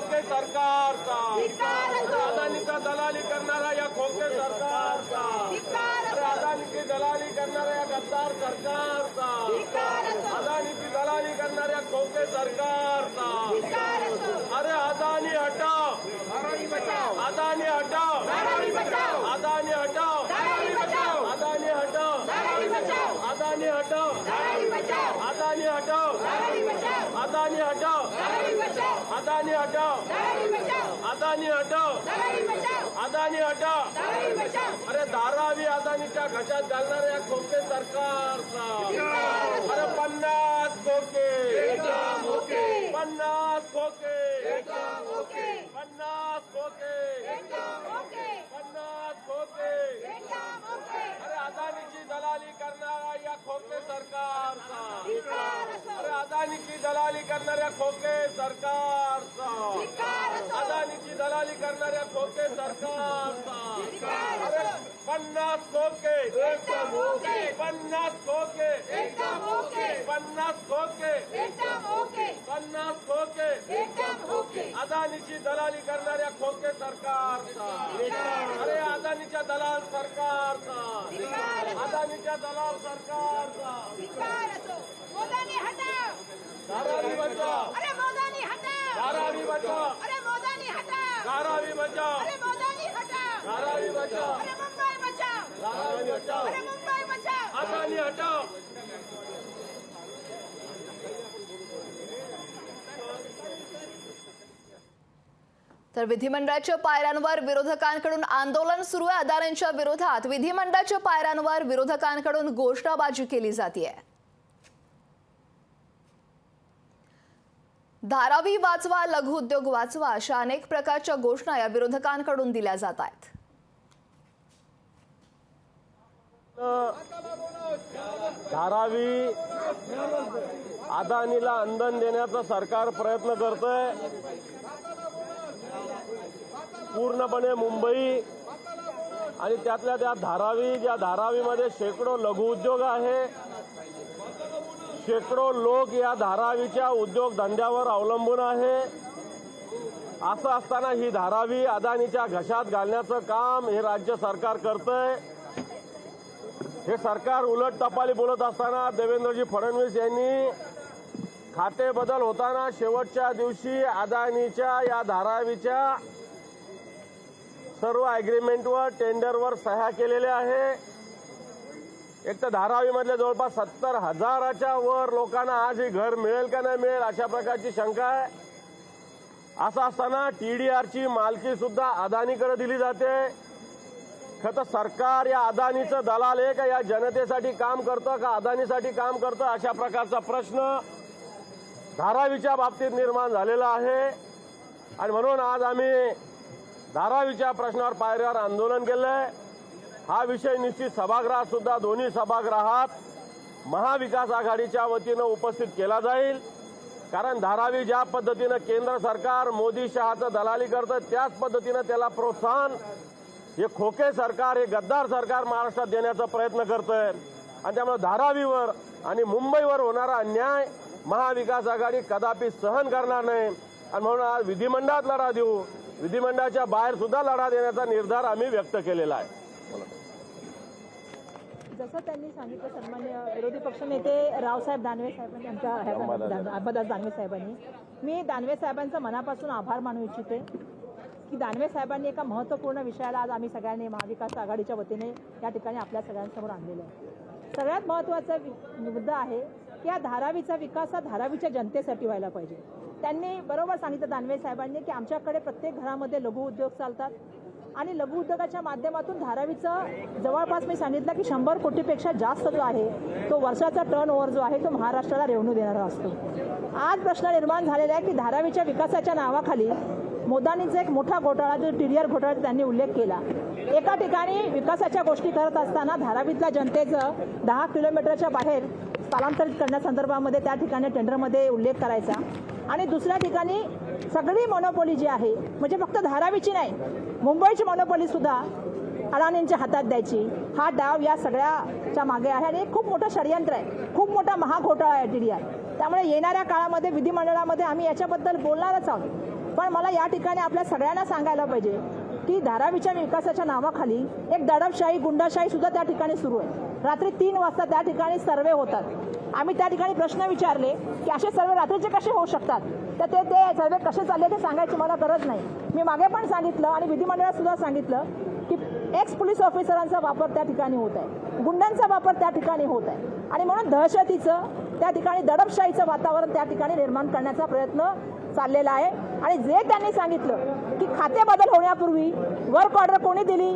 खोके सरकारचा, अदानीचा दलाली करणारा या खोके सरकारचा, अदानीची दलाली करणाऱ्या या गद्दार सरकारचा, अदानीची दलाली करणाऱ्या खोके सरकारचा. अरे अदानी हटाओ, अदानी हटाओ, अदानी हटाओ, अदानी हटाओ, अदानी हटाओ, अदानी हटाओ, अदानी हटाओ, अदानी हटाओ, अदानी हटाओ, अदानी हटाओ. अरे धारावी अदानीच्या घशात घालणाऱ्या या खोके सरकारचा. अरे 50 खोके, 50 खोके, 50 खोके, 50 खोके. अरे अदानीची दलाली करणारा या खोके सरकारचा. अरे अदानीची दलाली करणाऱ्या खोके सरकारचा. अदानीची दलाली करणाऱ्या खोके सरकारचा. अरे 50 खोके, 50 खोके, 50 खोके, 50 खोके. अदानीची दलाली करणाऱ्या खोके सरकारचा. अरे अदानीच्या दलाल सरकारचा, अदानीच्या दलाल सरकारचा. मोदानी हटाओ, धारावी बचाव, अरे मोदानी हटाओ, धारावी बचाव, अरे मोदानी हटाओ, धारावी बचाव, अरे मोदानी हटाओ, धारावी बचाव, अरे मुंबई बचाओ, धारावी बचाव, अरे मुंबई बचाओ. अदानी हटाओ. तर विधिमंडळाच्या पायऱ्यांवर विरोधकांकडून आंदोलन सुरू आहे. अदानींच्या विरोधात विधिमंडळाच्या पायऱ्यांवर विरोधकांकडून घोषणाबाजी केली जाते. धारावी वाचवा, लघु उद्योग वाचवा अशा अनेक प्रकारच्या घोषणा या विरोधकांकडून दिल्या जात आहेत. धारावी अदानीला अंधन देण्याचा सरकार प्रयत्न करतंय. पूर्णपणे मुंबई आणि त्यातल्या त्यात धारावी, ज्या धारावीमध्ये शेकडो लघुउद्योग आहे, शेकडो लोक या धारावीच्या उद्योगधंद्यावर अवलंबून आहे. असं असताना ही धारावी अदानीच्या घशात घालण्याचं काम हे राज्य सरकार करतंय. हे सरकार उलट टपाली बोलत असताना देवेंद्रजी फडणवीस यांनी खाते बदल होताना शेवटच्या दिवशी अदानीच्या या धारावीच्या सर्व अग्रीमेंटवर, टेंडरवर सह्या केलेल्या आहे. एक तर धारावीमधल्या जवळपास 70,000च्या वर लोकांना आज ही घर मिळेल का नाही मिळेल अशा प्रकारची शंका आहे. असं असताना TDRची मालकी सुद्धा अदानीकडे दिली जाते. खरं तर सरकार या अदानीचं दलाल आहे का, या जनतेसाठी काम करतं का अदानीसाठी काम करतं, अशा प्रकारचा प्रश्न धारावीच्या बाबतीत निर्माण झालेला आहे. आणि म्हणून आज आम्ही धारावीच्या प्रश्नावर पायऱ्यावर आंदोलन केलंय. हा विषय निश्चित सभागृहात सुद्धा दोन्ही सभागृहात महाविकास आघाडीच्या वतीनं उपस्थित केला जाईल. कारण धारावी ज्या पद्धतीनं केंद्र सरकार मोदी शहाचं दलाली करतं त्याच पद्धतीनं त्याला प्रोत्साहन हे खोके सरकार, हे गद्दार सरकार महाराष्ट्रात देण्याचा प्रयत्न करतंय. आणि त्यामुळे धारावीवर आणि मुंबईवर होणारा अन्याय महाविकास आघाडी कदापि सहन करणार नाही. आणि म्हणून आज विधिमंडळात लढा देऊ, विधिमंडळाच्या बाहेर सुद्धा लढा देण्याचा निर्धार आम्ही व्यक्त केलेला आहे. जसं त्यांनी सांगितलं सन्माननीय विरोधी पक्षनेते रावसाहेब दानवे साहेबांनी, आमच्या अंबादास दानवे साहेबांनी, मी दानवे साहेबांचा मनापासून आभार मानू इच्छिते की दानवे साहेबांनी एका महत्त्वपूर्ण विषयाला आज आम्ही सगळ्यांनी महाविकास आघाडीच्या वतीने या ठिकाणी आपल्या सगळ्यांसमोर आणलेलं आहे. सगळ्यात महत्त्वाचा मुद्दा आहे की या धारावीचा विकास हा धारावीच्या जनतेसाठी व्हायला पाहिजे. त्यांनी बरोबर सांगितलं दानवे साहेबांनी की आमच्याकडे प्रत्येक घरामध्ये लघु उद्योग चालतात आणि लघु उद्योगाच्या माध्यमातून धारावीचं जवळपास मी सांगितलं की 100 कोटीपेक्षा जास्त जो आहे तो वर्षाचा टर्नओव्हर जो आहे तो महाराष्ट्राला रेव्हेन्यू देणारा असतो. आज प्रश्न निर्माण झालेला आहे की धारावीच्या विकासाच्या नावाखाली मोदानीचा एक मोठा घोटाळा जो TDR घोटाळ्याचा त्यांनी उल्लेख केला. एका ठिकाणी विकासाच्या गोष्टी करत असताना धारावीतल्या जनतेचं 10 किलोमीटरच्या बाहेर स्थलांतरित करण्यासंदर्भामध्ये त्या ठिकाणी टेंडरमध्ये उल्लेख करायचा आणि दुसऱ्या ठिकाणी सगळी मोनोपोली जी आहे म्हणजे फक्त धारावीची नाही मुंबईची मोनोपोली सुद्धा अडाणींच्या हातात द्यायची, हा डाव या सगळ्याच्या मागे आहे आणि खूप मोठं षडयंत्र आहे, खूप मोठा महाघोटाळा आहे TDR. त्यामुळे येणाऱ्या काळामध्ये विधिमंडळामध्ये आम्ही याच्याबद्दल बोलणारच आहोत. पण मला या ठिकाणी आपल्या सगळ्यांना सांगायला पाहिजे की धारावीच्या विकासाच्या नावाखाली एक दडपशाही गुंडाशाही सुद्धा त्या ठिकाणी सुरू आहे. रात्री 3 वाजता त्या ठिकाणी सर्वे होतात. आम्ही त्या ठिकाणी प्रश्न विचारले की असे सर्वे रात्रीचे कसे होऊ शकतात, तर ते सर्वे कसे चालले ते सांगायची मला गरज नाही. मी मागे पण सांगितलं आणि विधिमंडळात सुद्धा सांगितलं की एक्स पोलीस ऑफिसरांचा वापर त्या ठिकाणी होत आहे, गुंडांचा वापर त्या ठिकाणी होत आहे आणि म्हणून दहशतीचं त्या ठिकाणी दडपशाहीचं वातावरण त्या ठिकाणी निर्माण करण्याचा प्रयत्न चाललेला आहे. आणि जे त्यांनी सांगितलं की खाते बदल होण्यापूर्वी वर्क ऑर्डर कोणी दिली,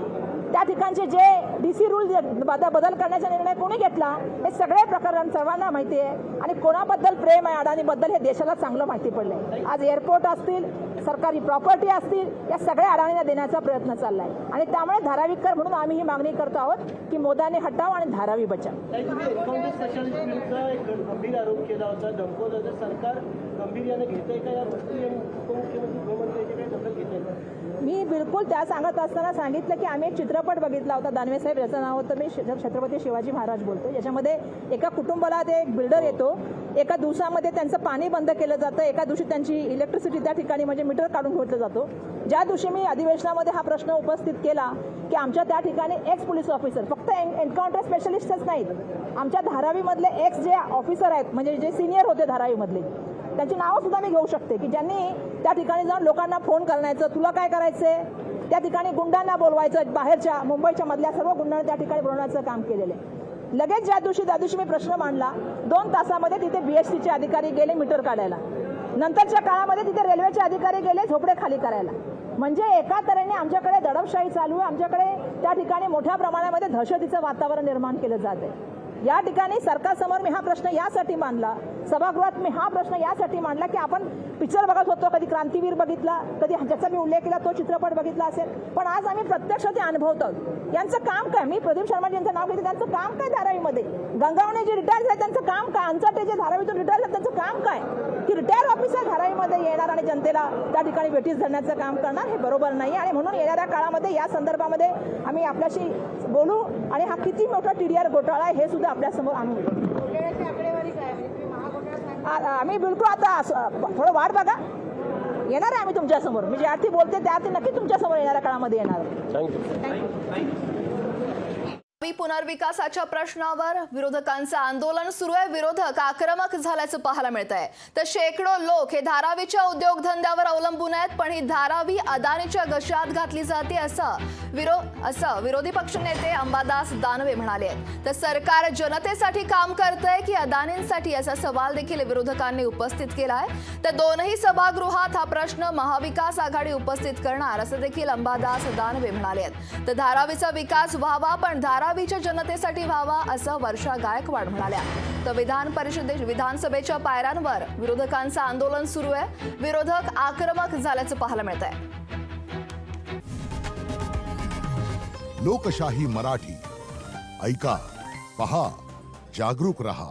त्या ठिकाणचे जे DC रूल बदल करण्याचा निर्णय कोणी घेतला, हे सगळे प्रकरण सर्वांना माहिती आहे आणि कोणाबद्दल प्रेम आहे अडाणीबद्दल हे देशाला चांगलं माहिती पडलंय. आज एअरपोर्ट असतील, सरकारी प्रॉपर्टी असतील, या सगळ्या अडाणींना देण्याचा प्रयत्न चाललाय आणि त्यामुळे धारावीकर म्हणून आम्ही ही मागणी करतो आहोत की मोदाने हटाव आणि धारावी बचाव. एन्काउंटर स्पेशालिस्ट विरुद्ध एक गंभीर आरोप केला होता. धमकवलं सरकार गांभीर्याने घेतंय का या गोष्टी आणि उपमुख्यमंत्री गृहमंत्र्यांची काही दखल घेतली का? मी बिलकुल त्या सांगत असताना सांगितलं की आम्ही एक चित्रपट बघितला होता दानवे साहेब, याचं नाव होतं मी छत्रपती शिवाजी महाराज बोलतो. याच्यामध्ये एका कुटुंबाला ते एक बिल्डर येतो, एका दिवसामध्ये त्यांचं पाणी बंद केलं जातं, एका दिवशी त्यांची इलेक्ट्रिसिटी त्या ठिकाणी म्हणजे मीटर काढून घेतलं जातो. ज्या दिवशी मी अधिवेशनामध्ये हा प्रश्न उपस्थित केला की आमच्या त्या ठिकाणी एक्स पोलीस ऑफिसर, फक्त एन्काउंटर स्पेशलिस्टच नाहीत, आमच्या धारावीमधले एक्स जे ऑफिसर आहेत म्हणजे जे सिनियर होते धारावीमधले, त्यांची नावं सुद्धा मी घेऊ शकते की ज्यांनी त्या ठिकाणी जाऊन लोकांना फोन करण्याचं, तुला काय करायचंय, त्या ठिकाणी गुंडांना बोलवायचं, बाहेरच्या मुंबईच्या मधल्या सर्व गुंडांना त्या ठिकाणी बोलवण्याचं काम केलेलं आहे. लगेच त्या दिवशी मी प्रश्न मांडला, 2 तासामध्ये तिथे BSTचे अधिकारी गेले मीटर काढायला, नंतरच्या काळामध्ये तिथे रेल्वेचे अधिकारी गेले झोपडे खाली करायला. म्हणजे एका तऱ्हेने आमच्याकडे दडपशाही चालू आहे, आमच्याकडे त्या ठिकाणी मोठ्या प्रमाणामध्ये दहशतीचं वातावरण निर्माण केलं जात आहे. या ठिकाणी सरकारसमोर मी हा प्रश्न यासाठी मांडला, सभागृहात मी हा प्रश्न यासाठी मांडला की आपण पिक्चर बघत होतो, कधी क्रांतीवीर बघितला, कधी ज्याचा मी उल्लेख केला तो चित्रपट बघितला असेल, पण आज आम्ही प्रत्यक्ष ते अनुभवतो. यांचं काम काय, मी प्रदीप शर्मा यांचं नाव घेते, त्यांचं काम काय धारावीमध्ये, गंगावणे जे रिटायर झाले त्यांचं काम काय, अंचटे जे धारावीतून रिटायर झाले त्यांचं काम काय, की रिटायर ऑफिसर धारावीमध्ये येणार आणि जनतेला त्या ठिकाणी भेटीस धरण्याचं काम करणार, हे बरोबर नाही. आणि म्हणून येणाऱ्या काळामध्ये या संदर्भामध्ये आम्ही आपल्याशी बोलू आणि हा किती मोठा TDR घोटाळा आहे हे सुद्धा आपल्यासमोर आणू. आम्ही बिलकुल आता थोडं वाट बघा, येणार आहे आम्ही तुमच्यासमोर, मी ज्या अर्थी बोलते त्या अर्थी नक्की तुमच्यासमोर येणाऱ्या काळामध्ये येणार. पुनर्विकासाच्या प्रश्नावर विरोधकांचं आंदोलन सुरू आहे. विरोधक आक्रमक झाल्याचं पाहायला मिळत आहे. तर शेकडो लोक हे धारावीच्या उद्योगधंद्यावर अवलंबून आहेत, पण ही धारावी अदानीच्या घशात घातली जाते असं विरोधी पक्षनेते अंबादास दानवे म्हणाले आहेत. तर सरकार जनतेसाठी काम करतंय की अदानींसाठी, असा सवाल देखील विरोधकांनी उपस्थित केला आहे. तर दोनही सभागृहात हा प्रश्न महाविकास आघाडी उपस्थित करणार असं देखील अंबादास दानवे म्हणाले आहेत. तर धारावीचा विकास व्हावा, पण धारावीच्या जनतेसाठी व्हावा असं वर्षा गायकवाड म्हणाल्या. तर विधानसभेच्या पायऱ्यांवर विरोधकांचं आंदोलन सुरू आहे. विरोधक आक्रमक झाल्याचं पाहायला मिळत आहे. लोकशाही मराठी ऐका, पहा, जागरूक रहा.